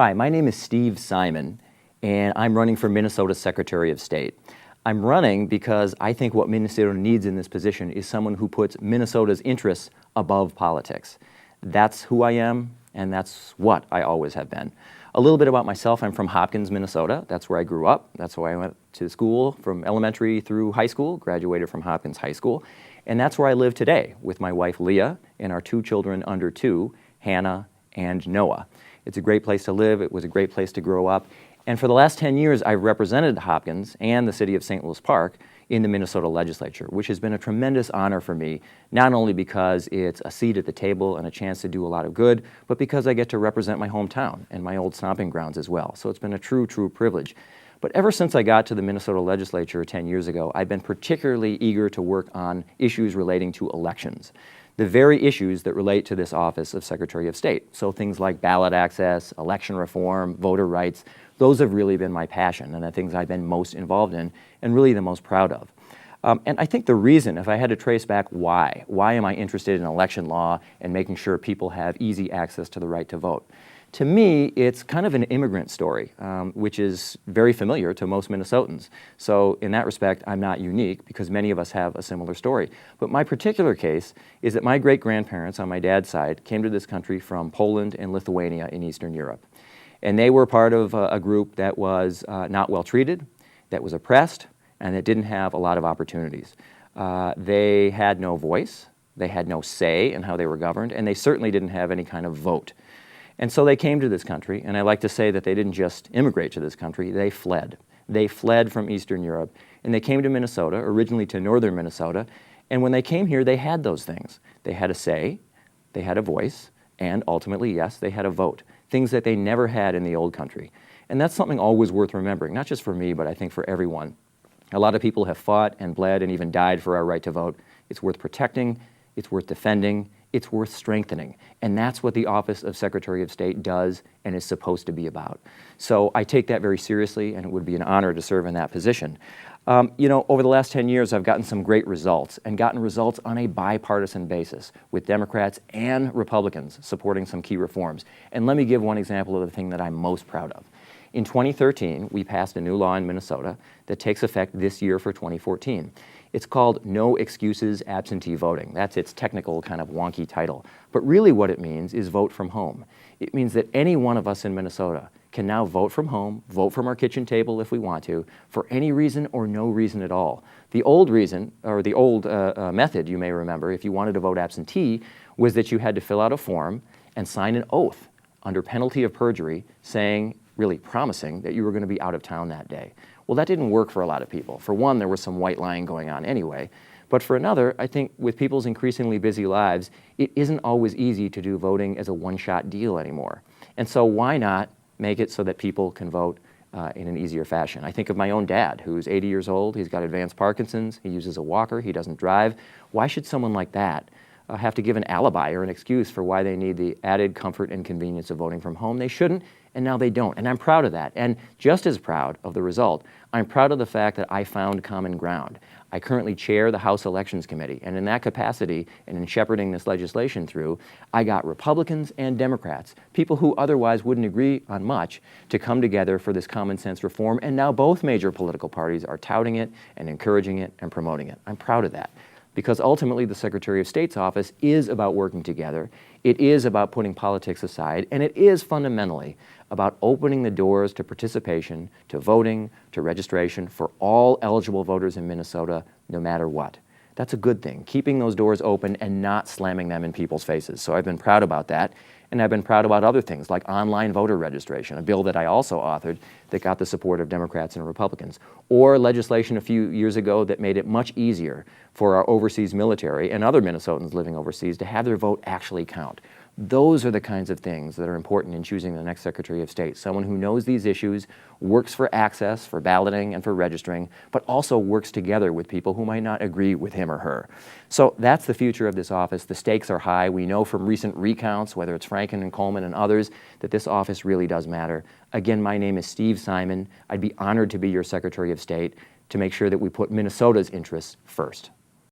Hi, my name is Steve Simon, and I'm running for Minnesota Secretary of State. I'm running because I think what Minnesota needs in this position is someone who puts Minnesota's interests above politics. That's who I am, and that's what I always have been. A little bit about myself: I'm from Hopkins, Minnesota. That's where I grew up. That's where I went to school from elementary through high school, graduated from Hopkins High School. And that's where I live today with my wife Leah and our two children under 2, Hannah and Noah. It's a great place to live. It was a great place to grow up. And for the last 10 years, I've represented Hopkins and the city of St. Louis Park in the Minnesota legislature, which has been a tremendous honor for me, not only because it's a seat at the table and a chance to do a lot of good, but because I get to represent my hometown and my old stomping grounds as well. So it's been a true privilege. But ever since I got to the Minnesota legislature 10 years ago, I've been particularly eager to work on issues relating to elections, the very issues that relate to this office of Secretary of State. So things like ballot access, election reform, voter rights, those have really been my passion and the things I've been most involved in and really the most proud of. And I think the reason, if I had to trace back why am I interested in election law and making sure people have easy access to the right to vote? To me, it's kind of an immigrant story, which is very familiar to most Minnesotans. So in that respect, I'm not unique because many of us have a similar story. But my particular case is that my great-grandparents on my dad's side came to this country from Poland and Lithuania in Eastern Europe. And they were part of a group that was not well treated, that was oppressed, and that didn't have a lot of opportunities. They had no voice, they had no say in how they were governed, and they certainly didn't have any kind of vote. And so they came to this country, and I like to say that they didn't just immigrate to this country, they fled. They fled from Eastern Europe, and they came to Minnesota, originally to northern Minnesota, and when they came here, they had those things. They had a say, they had a voice, and ultimately, yes, they had a vote, things that they never had in the old country. And that's something always worth remembering, not just for me, but I think for everyone. A lot of people have fought and bled and even died for our right to vote. It's worth protecting, it's worth defending, it's worth strengthening. And that's what the office of Secretary of State does and is supposed to be about. So I take that very seriously, and it would be an honor to serve in that position. Over the last 10 years, I've gotten some great results, and gotten results on a bipartisan basis with Democrats and Republicans supporting some key reforms. And let me give one example of the thing that I'm most proud of. In 2013, we passed a new law in Minnesota that takes effect this year for 2014. It's called No Excuses Absentee Voting. That's its technical kind of wonky title. But really what it means is vote from home. It means that any one of us in Minnesota can now vote from home, vote from our kitchen table if we want to, for any reason or no reason at all. The old reason, or the old method, you may remember, if you wanted to vote absentee, was that you had to fill out a form and sign an oath under penalty of perjury saying, really promising, that you were going to be out of town that day. Well, that didn't work for a lot of people. For one, there was some white lying going on anyway. But for another, I think with people's increasingly busy lives, it isn't always easy to do voting as a one-shot deal anymore. And so why not make it so that people can vote in an easier fashion? I think of my own dad, who's 80 years old. He's got advanced Parkinson's. He uses a walker. He doesn't drive. Why should someone like that have to give an alibi or an excuse for why they need the added comfort and convenience of voting from home? They shouldn't, and now they don't. And I'm proud of that. And just as proud of the result, I'm proud of the fact that I found common ground. I currently chair the House Elections Committee, and in that capacity, and in shepherding this legislation through, I got Republicans and Democrats, people who otherwise wouldn't agree on much, to come together for this common sense reform, and now both major political parties are touting it and encouraging it and promoting it. I'm proud of that, because ultimately the Secretary of State's office is about working together, it is about putting politics aside, and it is fundamentally about opening the doors to participation, to voting, to registration for all eligible voters in Minnesota, no matter what. That's a good thing, keeping those doors open and not slamming them in people's faces. So I've been proud about that, and I've been proud about other things like online voter registration, a bill that I also authored that got the support of Democrats and Republicans, or legislation a few years ago that made it much easier for our overseas military and other Minnesotans living overseas to have their vote actually count. Those are the kinds of things that are important in choosing the next Secretary of State. Someone who knows these issues, works for access, for balloting, and for registering, but also works together with people who might not agree with him or her. So that's the future of this office. The stakes are high. We know from recent recounts, whether it's Franken and Coleman and others, that this office really does matter. Again, my name is Steve Simon. I'd be honored to be your Secretary of State to make sure that we put Minnesota's interests first.